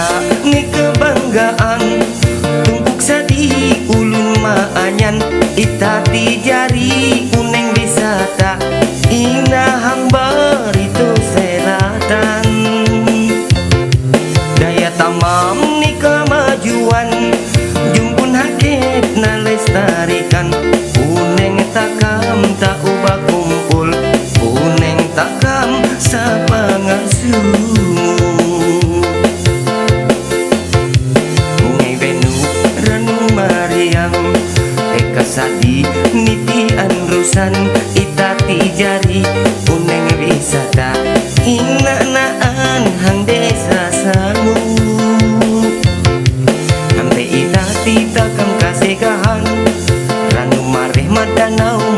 wisata ni kebanggaan tumpuk sadi ulun maanyan itati jari uneng wisata ina hamba itu selatan daya tamam ni kemajuan jumpun haket na lestarikan uneng takam tak ubah kumpul uneng takam sapangasuh ungai benu ranu mariam eka sadi niti anrusan itati jari uneng wisata ina naan hang desa sangu sampai itati takam kasih kahan ranu mareh madanau